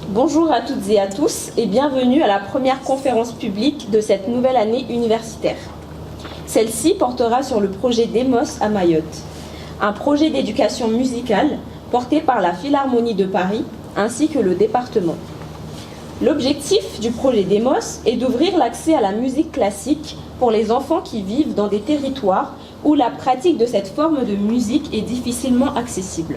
Bonjour à toutes et à tous et bienvenue à la première conférence publique de cette nouvelle année universitaire. Celle-ci portera sur le projet Demos à Mayotte, un projet d'éducation musicale porté par la Philharmonie de Paris ainsi que le département. L'objectif du projet Demos est d'ouvrir l'accès à la musique classique pour les enfants qui vivent dans des territoires où la pratique de cette forme de musique est difficilement accessible.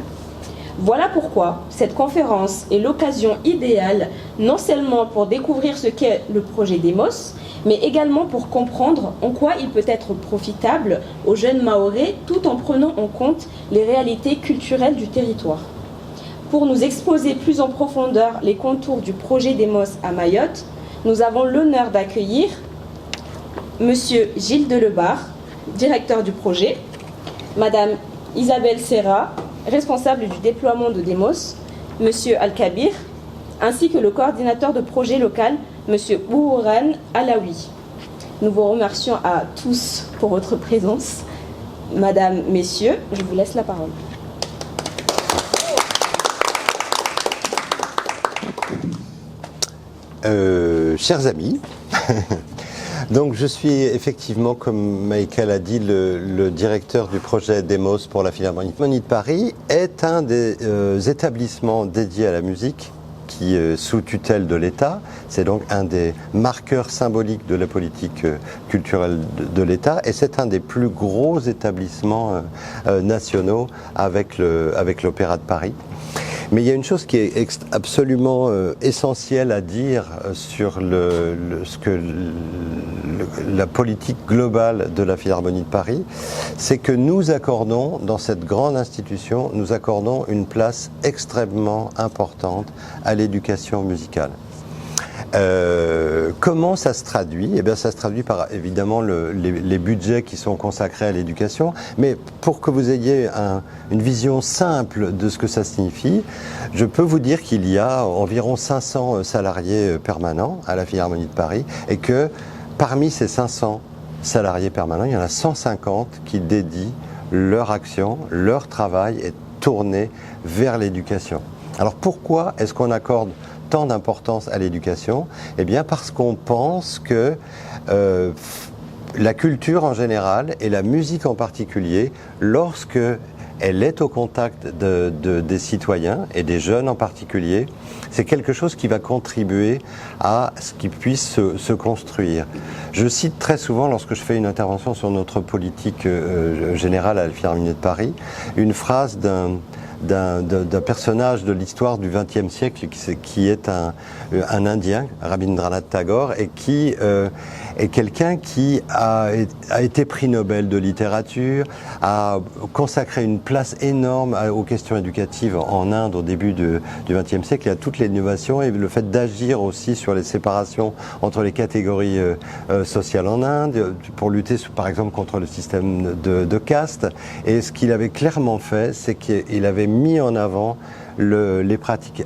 Voilà pourquoi cette conférence est l'occasion idéale non seulement pour découvrir ce qu'est le projet Demos, mais également pour comprendre en quoi il peut être profitable aux jeunes Mahorais tout en prenant en compte les réalités culturelles du territoire. Pour nous exposer plus en profondeur les contours du projet Demos à Mayotte, nous avons l'honneur d'accueillir Monsieur Gilles Delebarre, directeur du projet, Madame Isabelle Serra, responsable du déploiement de Demos, M. Al-Kabir, ainsi que le coordinateur de projet local, M. Bouhouran Alaoui. Nous vous remercions à tous pour votre présence. Madame, Messieurs, je vous laisse la parole. Chers amis, donc je suis effectivement, comme Maïka l'a dit, le directeur du projet Demos pour la Philharmonie de Paris, est un des établissements dédiés à la musique qui est sous tutelle de l'État. C'est donc un des marqueurs symboliques de la politique culturelle de l'État et c'est un des plus gros établissements nationaux avec l'Opéra de Paris. Mais il y a une chose qui est absolument essentielle à dire sur la politique globale de la Philharmonie de Paris, c'est que nous accordons, dans cette grande institution, nous accordons une place extrêmement importante à l'éducation musicale. Comment ça se traduit ? Eh bien, ça se traduit par évidemment les budgets qui sont consacrés à l'éducation, mais pour que vous ayez une vision simple de ce que ça signifie, je peux vous dire qu'il y a environ 500 salariés permanents à la Philharmonie de Paris et que parmi ces 500 salariés permanents, il y en a 150 qui dédient leur action, leur travail est tourné vers l'éducation. Alors pourquoi est-ce qu'on accorde tant d'importance à l'éducation ? Eh bien parce qu'on pense que la culture en général et la musique en particulier, lorsque elle est au contact des citoyens et des jeunes en particulier, c'est quelque chose qui va contribuer à ce qu'ils puissent se construire. Je cite très souvent, lorsque je fais une intervention sur notre politique générale à la Philharmonie de Paris, une phrase d'un personnage de l'histoire du XXe siècle qui est un Indien, Rabindranath Tagore, et qui est quelqu'un qui a été prix Nobel de littérature, a consacré une place énorme aux questions éducatives en Inde au début du XXe siècle, et à toute l'innovation et le fait d'agir aussi sur les séparations entre les catégories sociales en Inde, pour lutter par exemple contre le système de caste. Et ce qu'il avait clairement fait, c'est qu'il avait mis en avant les pratiques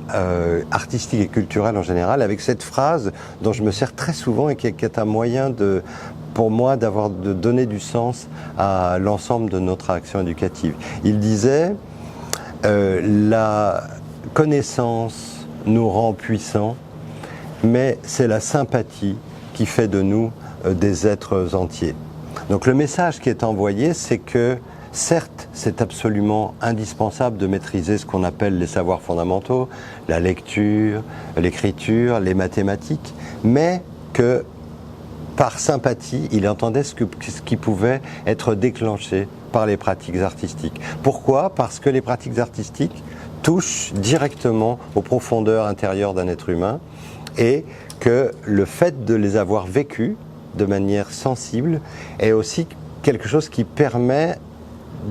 artistiques et culturelles en général, avec cette phrase dont je me sers très souvent et qui est un moyen pour moi de donner du sens à l'ensemble de notre action éducative. Il disait la connaissance nous rend puissants, mais c'est la sympathie qui fait de nous des êtres entiers. Donc le message qui est envoyé, c'est que certes, c'est absolument indispensable de maîtriser ce qu'on appelle les savoirs fondamentaux, la lecture, l'écriture, les mathématiques, mais que par sympathie, il entendait ce qui pouvait être déclenché par les pratiques artistiques. Pourquoi ? Parce que les pratiques artistiques touchent directement aux profondeurs intérieures d'un être humain et que le fait de les avoir vécues de manière sensible est aussi quelque chose qui permet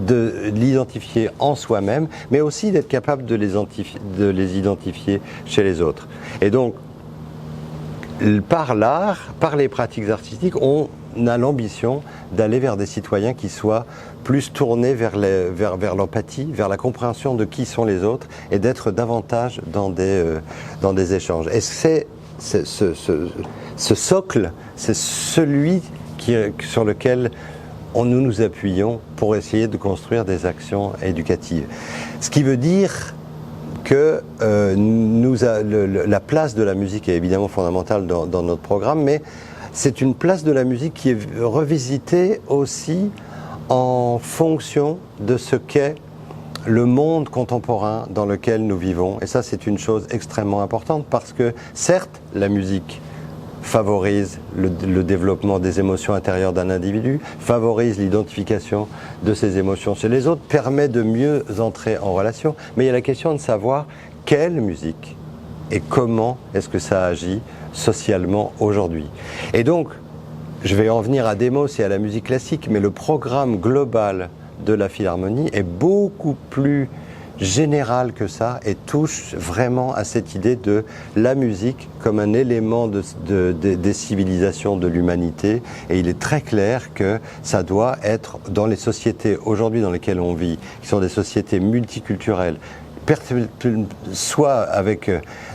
de l'identifier en soi-même, mais aussi d'être capable de les identifier chez les autres. Et donc, par l'art, par les pratiques artistiques, on a l'ambition d'aller vers des citoyens qui soient plus tournés vers l'empathie, vers la compréhension de qui sont les autres et d'être davantage dans des échanges. Et c'est ce socle, c'est celui sur lequel nous nous appuyons pour essayer de construire des actions éducatives. Ce qui veut dire que la place de la musique est évidemment fondamentale dans notre programme, mais c'est une place de la musique qui est revisitée aussi en fonction de ce qu'est le monde contemporain dans lequel nous vivons. Et ça, c'est une chose extrêmement importante parce que, certes, la musique favorise le développement des émotions intérieures d'un individu, favorise l'identification de ses émotions chez les autres, permet de mieux entrer en relation. Mais il y a la question de savoir quelle musique et comment est-ce que ça agit socialement aujourd'hui. Et donc, je vais en venir à Demos et à la musique classique, mais le programme global de la Philharmonie est beaucoup plus général que ça et touche vraiment à cette idée de la musique comme un élément des civilisations de l'humanité. Et il est très clair que ça doit être dans les sociétés aujourd'hui dans lesquelles on vit, qui sont des sociétés multiculturelles, soit avec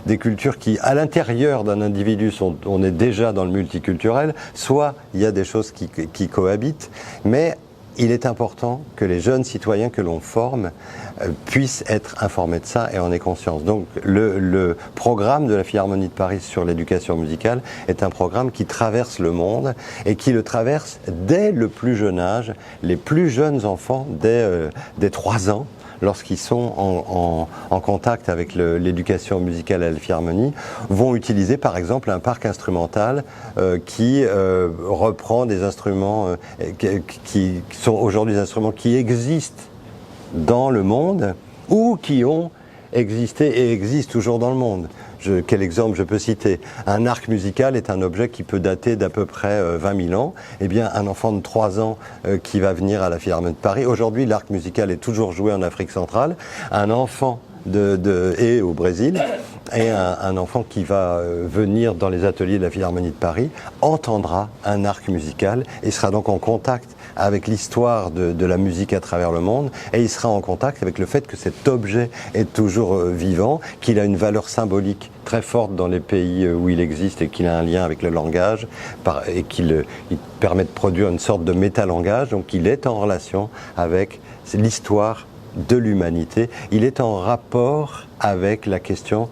des cultures qui, à l'intérieur d'un individu, on est déjà dans le multiculturel, soit il y a des choses qui cohabitent, mais il est important que les jeunes citoyens que l'on forme puissent être informés de ça et en aient conscience. Donc le programme de la Philharmonie de Paris sur l'éducation musicale est un programme qui traverse le monde et qui le traverse dès le plus jeune âge. Les plus jeunes enfants, dès 3 ans, lorsqu'ils sont en contact avec l'éducation musicale à la Philharmonie, vont utiliser par exemple un parc instrumental qui reprend des instruments qui sont aujourd'hui des instruments qui existent dans le monde ou qui ont existé et existent toujours dans le monde. Quel exemple je peux citer? Un arc musical est un objet qui peut dater d'à peu près 20 000 ans. Eh bien, un enfant de 3 ans qui va venir à la Philharmonie de Paris, aujourd'hui l'arc musical est toujours joué en Afrique centrale. Un enfant et au Brésil, et un enfant qui va venir dans les ateliers de la Philharmonie de Paris entendra un arc musical et sera donc en contact avec l'histoire de la musique à travers le monde, et il sera en contact avec le fait que cet objet est toujours vivant, qu'il a une valeur symbolique très forte dans les pays où il existe et qu'il a un lien avec le langage et qu'il permet de produire une sorte de métalangage, donc il est en relation avec l'histoire de l'humanité, il est en rapport avec la question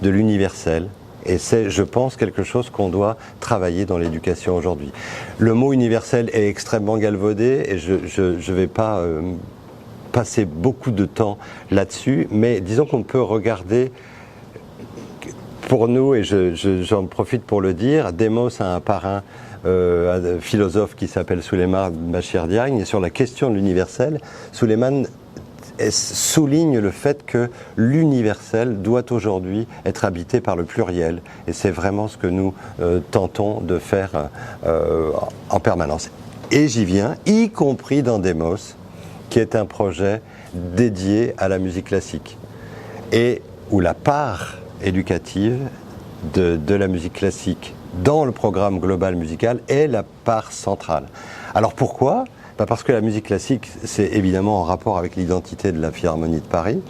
de l'universel. Et c'est, je pense, quelque chose qu'on doit travailler dans l'éducation aujourd'hui. Le mot universel est extrêmement galvaudé et je ne vais pas passer beaucoup de temps là-dessus, mais disons qu'on peut regarder, pour nous, et j'en profite pour le dire, Demos a un parrain, un philosophe qui s'appelle Souleymane Bachir Diagne, et sur la question de l'universel, Souleymane souligne le fait que l'universel doit aujourd'hui être habité par le pluriel. Et c'est vraiment ce que nous tentons de faire en permanence. Et j'y viens, y compris dans Demos, qui est un projet dédié à la musique classique. Et où la part éducative de la musique classique dans le programme global musical est la part centrale. Alors pourquoi ? Parce que la musique classique, c'est évidemment en rapport avec l'identité de la Philharmonie de Paris.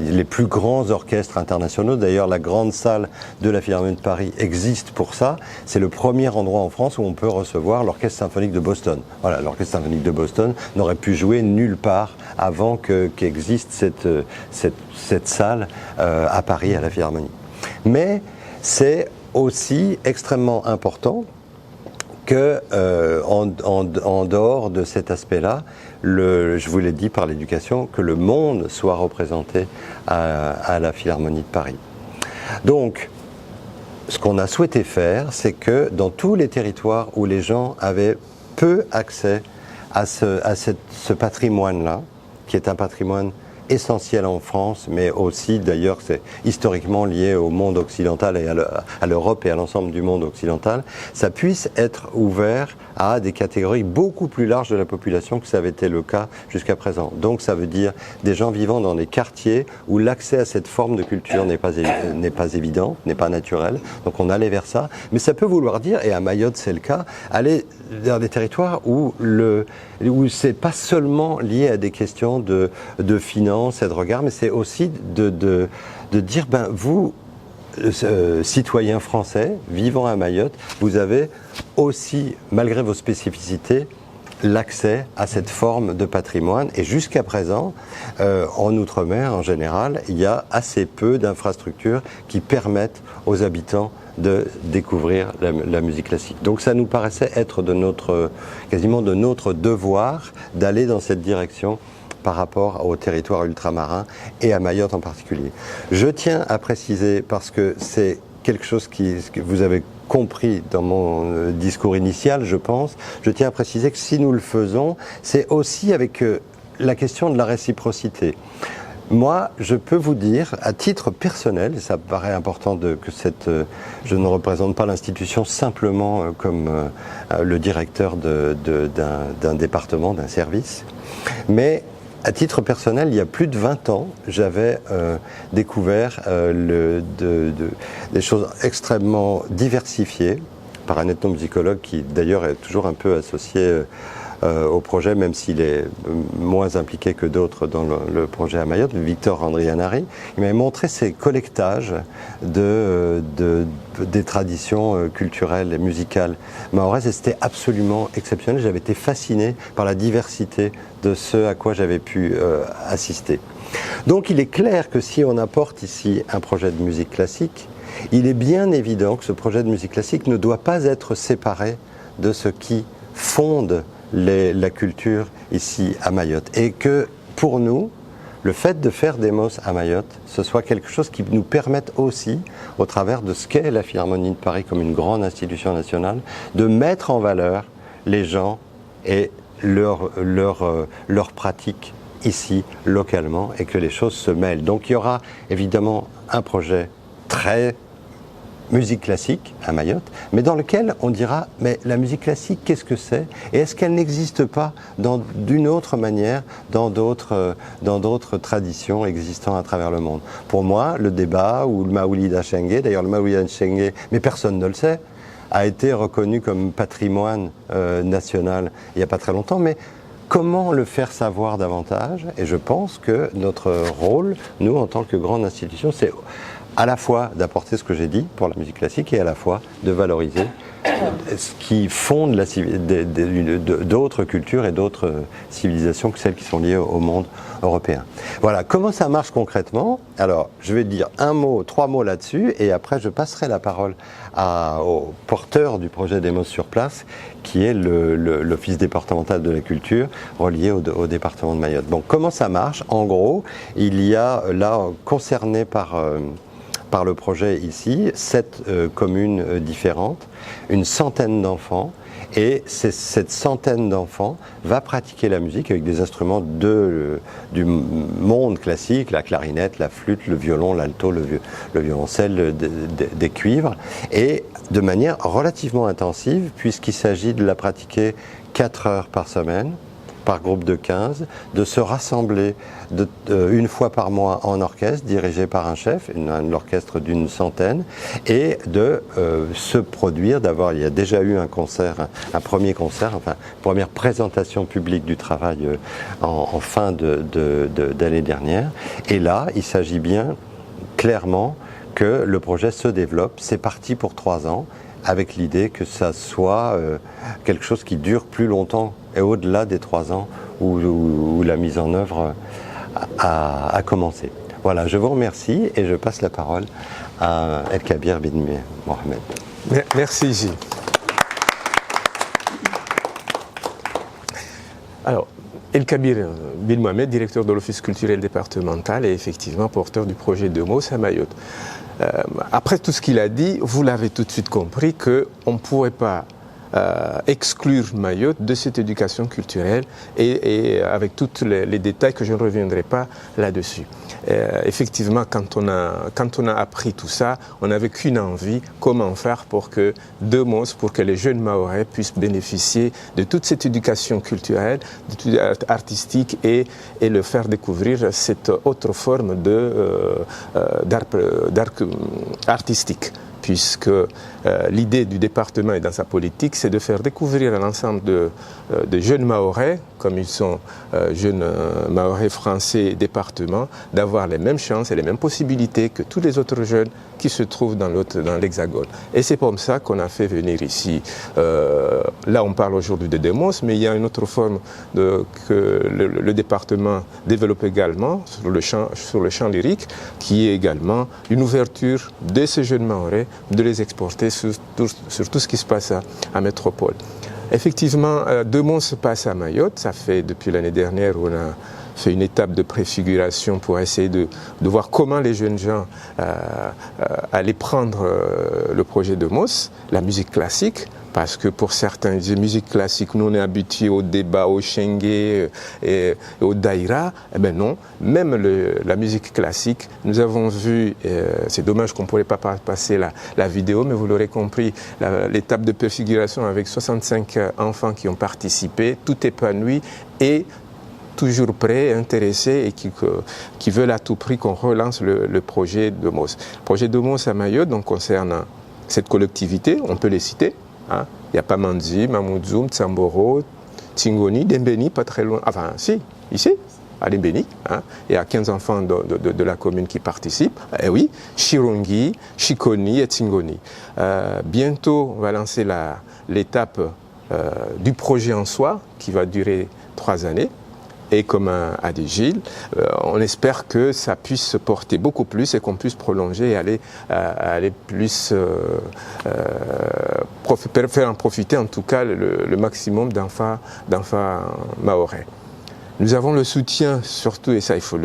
Les plus grands orchestres internationaux, d'ailleurs la grande salle de la Philharmonie de Paris existe pour ça. C'est le premier endroit en France où on peut recevoir l'Orchestre symphonique de Boston. Voilà, l'Orchestre symphonique de Boston n'aurait pu jouer nulle part avant qu'existe cette salle à Paris, à la Philharmonie. Mais c'est aussi extrêmement important que, en dehors de cet aspect-là, je vous l'ai dit par l'éducation, que le monde soit représenté à la Philharmonie de Paris. Donc, ce qu'on a souhaité faire, c'est que dans tous les territoires où les gens avaient peu accès à ce patrimoine-là, qui est un patrimoine essentiel en France, mais aussi d'ailleurs c'est historiquement lié au monde occidental et à l'Europe et à l'ensemble du monde occidental, ça puisse être ouvert à des catégories beaucoup plus larges de la population que ça avait été le cas jusqu'à présent. Donc ça veut dire des gens vivant dans des quartiers où l'accès à cette forme de culture n'est pas évident, n'est pas naturel, donc on allait vers ça, mais ça peut vouloir dire, et à Mayotte c'est le cas, aller vers des territoires où c'est pas seulement lié à des questions de finances et de regard, mais c'est aussi de dire, vous, citoyens français, vivant à Mayotte, vous avez aussi, malgré vos spécificités, l'accès à cette forme de patrimoine. Et jusqu'à présent, en Outre-mer, en général, il y a assez peu d'infrastructures qui permettent aux habitants de découvrir la musique classique. Donc ça nous paraissait être quasiment de notre devoir d'aller dans cette direction par rapport au territoire ultramarin et à Mayotte en particulier. Je tiens à préciser, parce que c'est quelque chose que vous avez compris dans mon discours initial, je pense, je tiens à préciser que si nous le faisons, c'est aussi avec la question de la réciprocité. Moi, je peux vous dire, à titre personnel, et ça me paraît important je ne représente pas l'institution simplement comme le directeur d'un département, d'un service, mais à titre personnel, il y a plus de 20 ans, j'avais découvert des choses extrêmement diversifiées par un ethnomusicologue qui d'ailleurs est toujours un peu associé au projet, même s'il est moins impliqué que d'autres dans le projet à Mayotte, Victor Andrianari. Il m'avait montré ces collectages des traditions culturelles et musicales mahoraises, et c'était absolument exceptionnel. J'avais été fasciné par la diversité de ce à quoi j'avais pu assister. Donc il est clair que si on apporte ici un projet de musique classique, il est bien évident que ce projet de musique classique ne doit pas être séparé de ce qui fonde la culture ici à Mayotte. Et que pour nous, le fait de faire Demos à Mayotte, ce soit quelque chose qui nous permette aussi, au travers de ce qu'est la Philharmonie de Paris comme une grande institution nationale, de mettre en valeur les gens et leurs pratiques ici, localement, et que les choses se mêlent. Donc il y aura évidemment un projet très musique classique à Mayotte, mais dans lequel on dira, mais la musique classique, qu'est-ce que c'est? Et est-ce qu'elle n'existe pas d'une autre manière dans d'autres traditions existant à travers le monde? Pour moi, le débat ou le Maoulid Achengue, d'ailleurs le Maoulid Achengue, mais personne ne le sait, a été reconnu comme patrimoine national il n'y a pas très longtemps, mais comment le faire savoir davantage? Et je pense que notre rôle, nous, en tant que grande institution, c'est à la fois d'apporter ce que j'ai dit pour la musique classique et à la fois de valoriser ce qui fonde d'autres cultures et d'autres civilisations que celles qui sont liées au monde européen. Voilà, comment ça marche concrètement? Alors, je vais dire trois mots là-dessus, et après je passerai la parole au porteur du projet Demos sur place, qui est l'Office départemental de la culture relié au département de Mayotte. Bon, comment ça marche? En gros, il y a là, concerné par le projet ici, 7 communes différentes, une centaine d'enfants, et cette centaine d'enfants va pratiquer la musique avec des instruments du monde classique, la clarinette, la flûte, le violon, l'alto, le violoncelle, des cuivres, et de manière relativement intensive, puisqu'il s'agit de la pratiquer 4 heures par semaine, par groupe de 15, de se rassembler une fois par mois en orchestre, dirigé par un chef, l'orchestre d'une centaine, et de se produire, il y a déjà eu un premier concert, enfin, première présentation publique du travail en fin d'année dernière. Et là, il s'agit bien, clairement, que le projet se développe. C'est parti pour 3 ans, avec l'idée que ça soit quelque chose qui dure plus longtemps et au-delà des 3 ans où la mise en œuvre a commencé. Voilà, je vous remercie et je passe la parole à El Kabir bin Mohamed. Merci Gilles. Alors, El Kabir bin Mohamed, directeur de l'Office culturel départemental et effectivement porteur du projet Demos à Mayotte. Après tout ce qu'il a dit, vous l'avez tout de suite compris qu'on ne pourrait pas exclure Mayotte de cette éducation culturelle et avec tous les détails que je ne reviendrai pas là-dessus. Effectivement, quand on a appris tout ça, on n'avait qu'une envie, comment faire pour que Demos, pour que les jeunes Mahorais puissent bénéficier de toute cette éducation culturelle, artistique et le faire découvrir cette autre forme d'art artistique puisque l'idée du département et dans sa politique, c'est de faire découvrir à l'ensemble de jeunes Mahorais, comme ils sont jeunes Mahorais français département, d'avoir les mêmes chances et les mêmes possibilités que tous les autres jeunes qui se trouvent dans l'Hexagone. Et c'est comme ça qu'on a fait venir ici. Là, on parle aujourd'hui de Demos, mais il y a une autre forme que le département développe également sur le champ lyrique, qui est également une ouverture de ces jeunes Mahorais, de les exporter sur tout ce qui se passe à Métropole. Effectivement, Demos se passe à Mayotte. Ça fait depuis l'année dernière où on a fait une étape de préfiguration pour essayer de voir comment les jeunes gens allaient prendre le projet Demos, la musique classique. Parce que pour certains, les musiques classiques, nous on est habitués au débat, au Shengue et au Daïra. Eh bien non, même la musique classique, nous avons vu, c'est dommage qu'on ne pourrait pas passer la vidéo, mais vous l'aurez compris, l'étape de préfiguration avec 65 enfants qui ont participé, tout épanoui et toujours prêts, intéressés et qui veulent à tout prix qu'on relance le projet Demos. Le projet Demos à Mayotte donc, concerne cette collectivité, on peut les citer. Hein? Il y a Pamandzi, Mamoudzou, Tsamboro, Tingoni, Dembeni, pas très loin. Enfin, si, ici, à Dembeni. Hein? Il y a 15 enfants de la commune qui participent. Et oui, Chirongi, Chikoni et Tingoni. Bientôt, on va lancer l'étape du projet en soi, qui va durer 3 années. Et comme a dit Gilles, on espère que ça puisse se porter beaucoup plus et qu'on puisse prolonger et aller plus, faire en profiter en tout cas le maximum d'enfants mahorais. Nous avons le soutien, surtout, et ça il faut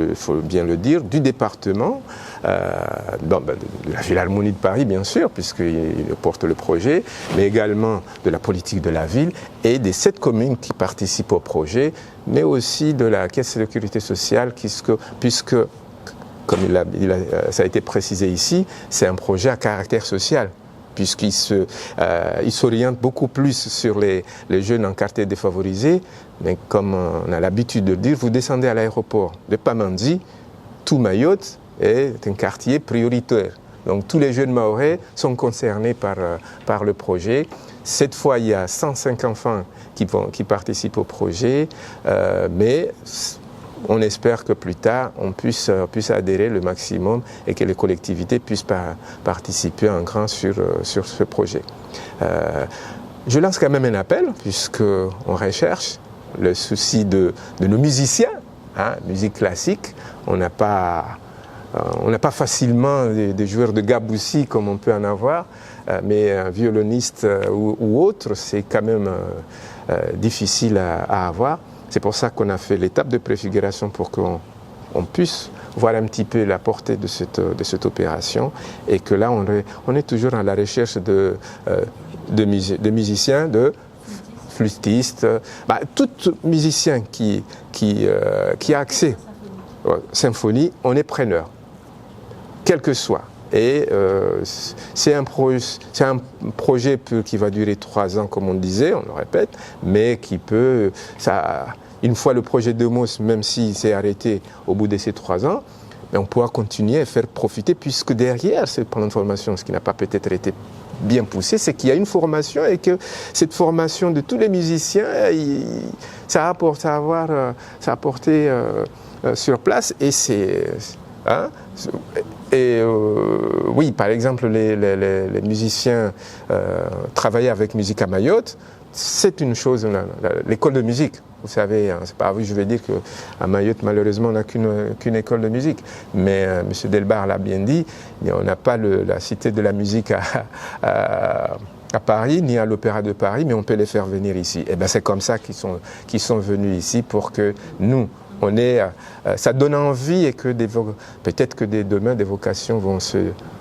bien le dire, du département, de la Philharmonie de Paris bien sûr, puisqu'il porte le projet, mais également de la politique de la ville et des 7 communes qui participent au projet, mais aussi de la Caisse de sécurité sociale, puisque comme ça a été précisé ici, c'est un projet à caractère social, puisqu'il s'oriente beaucoup plus sur les jeunes en quartier défavorisé. Mais comme on a l'habitude de dire, vous descendez à l'aéroport de Pamandzi, tout Mayotte est un quartier prioritaire. Donc tous les jeunes Mahorais sont concernés par le projet. Cette fois, il y a 105 enfants qui participent au projet, mais on espère que plus tard, on puisse adhérer le maximum et que les collectivités puissent participer en grand sur ce projet. Je lance quand même un appel, puisqu'on recherche le souci de nos musiciens, hein, musique classique. On n'a pas facilement des joueurs de gaboussi comme on peut en avoir, mais un violoniste ou autre, c'est quand même difficile à avoir. C'est pour ça qu'on a fait l'étape de préfiguration pour qu'on puisse voir un petit peu la portée de cette opération et que là, on est toujours à la recherche de musiciens, de flûtistes, tout musicien qui a accès à la symphonie, on est preneur, quel que soit. Et c'est un projet qui va durer 3 ans, comme on disait, on le répète, mais qui peut, une fois le projet Demos, même s'il s'est arrêté au bout de ces 3 ans, on pourra continuer à faire profiter, puisque derrière ce plan de formation, ce qui n'a pas peut-être été bien poussé, c'est qu'il y a une formation et que cette formation de tous les musiciens, ça a apporté sur place et c'est... Hein, oui, par exemple, les musiciens travailler avec Musique à Mayotte, c'est une chose, l'école de musique. Vous savez, c'est pas je vais dire qu'à Mayotte, malheureusement, on n'a qu'une école de musique. Mais M. Delbar l'a bien dit, on n'a pas la cité de la musique à Paris, ni à l'Opéra de Paris, mais on peut les faire venir ici. Et bien c'est comme ça qu'ils sont venus ici pour que nous, ça donne envie et que peut-être que demain des vocations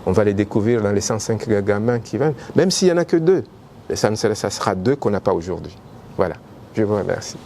on va les découvrir dans les 105 gamins qui viennent, même s'il n'y en a que 2. Ça sera 2 qu'on n'a pas aujourd'hui. Voilà, je vous remercie.